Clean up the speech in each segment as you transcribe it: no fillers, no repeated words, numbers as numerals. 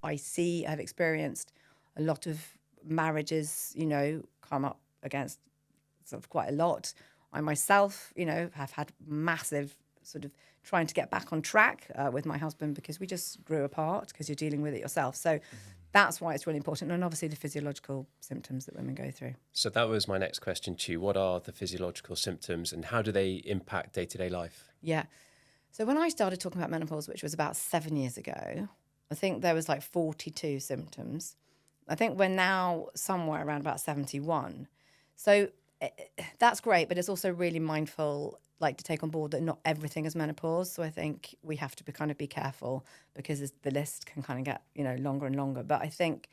I've experienced a lot of marriages, come up against sort of quite a lot. I myself, have had massive sort of trying to get back on track with my husband because we just grew apart because you're dealing with it yourself. So that's why it's really important. And obviously the physiological symptoms that women go through. So that was my next question to you. What are the physiological symptoms and how do they impact day-to-day life? Yeah. So when I started talking about menopause, which was about 7 years ago, I think there was like 42 symptoms. I think we're now somewhere around about 71. So that's great, but it's also really mindful, like to take on board that not everything is menopause. So I think we have to be careful because the list can kind of get, longer and longer. But I think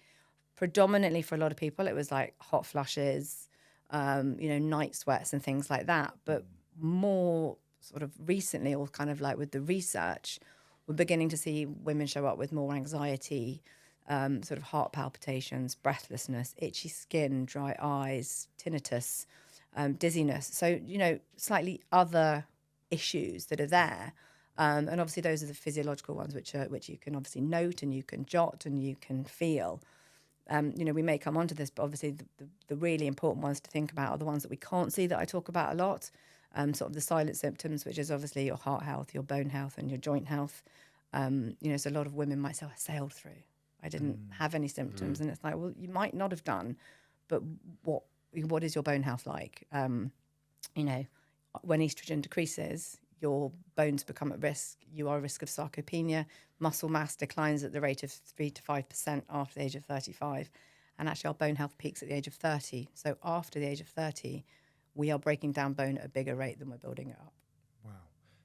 predominantly for a lot of people, it was like hot flushes, night sweats and things like that. But more sort of recently, or kind of like with the research, we're beginning to see women show up with more anxiety, sort of heart palpitations, breathlessness, itchy skin, dry eyes, tinnitus, dizziness. So, slightly other issues that are there. And obviously those are the physiological ones, which you can obviously note and you can jot and you can feel. We may come onto this, but obviously the really important ones to think about are the ones that we can't see that I talk about a lot. Sort of the silent symptoms, which is obviously your heart health, your bone health and your joint health. So a lot of women might say, I sailed through. I didn't have any symptoms. And it's like, well, you might not have done, but what is your bone health like? When estrogen decreases, your bones become at risk. You are at risk of sarcopenia. Muscle mass declines at the rate of 3 to 5% after the age of 35. And actually our bone health peaks at the age of 30. So after the age of 30, we are breaking down bone at a bigger rate than we're building it up. Wow.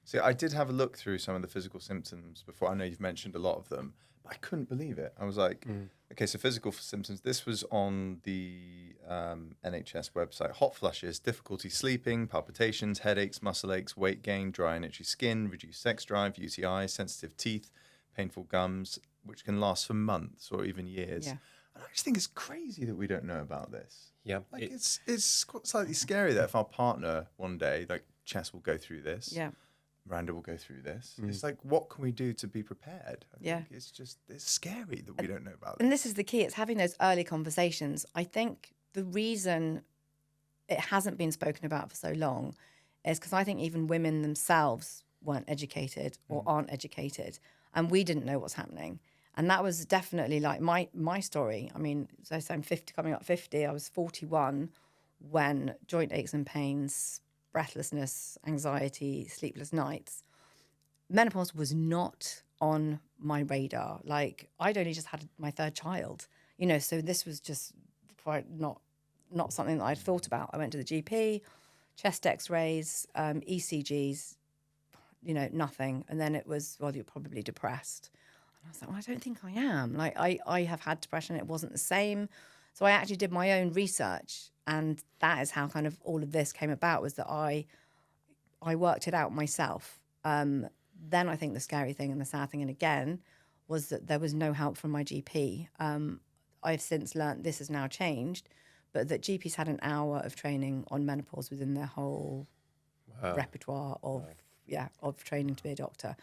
See, I did have a look through some of the physical symptoms before. I know you've mentioned a lot of them, but I couldn't believe it. I was like, okay, so physical symptoms. This was on the NHS website. Hot flushes, difficulty sleeping, palpitations, headaches, muscle aches, weight gain, dry and itchy skin, reduced sex drive, UTI, sensitive teeth, painful gums, which can last for months or even years. Yeah. And I just think it's crazy that we don't know about this. Yeah. Like it's quite slightly scary that if our partner one day, like Chess will go through this. Yeah. Miranda will go through this. It's like, what can we do to be prepared? I think it's scary that we don't know about this. And this is the key. It's having those early conversations. I think the reason it hasn't been spoken about for so long is because I think even women themselves weren't educated or aren't educated, and we didn't know what's happening. And that was definitely like my story. I mean, so I'm 50, coming up 50. I was 41 when joint aches and pains, breathlessness, anxiety, sleepless nights. Menopause was not on my radar. Like, I'd only just had my third child, so this was just quite not something that I'd thought about. I went to the GP, chest x-rays, ECGs, nothing. And then it was, well, you're probably depressed. And I was like, well, I don't think I am. Like, I have had depression. It wasn't the same. So I actually did my own research. And that is how kind of all of this came about, was that I worked it out myself. Then I think the scary thing and the sad thing, and again, was that there was no help from my GP. I've since learnt this has now changed, but that GPs had an hour of training on menopause within their whole repertoire of training to be a doctor.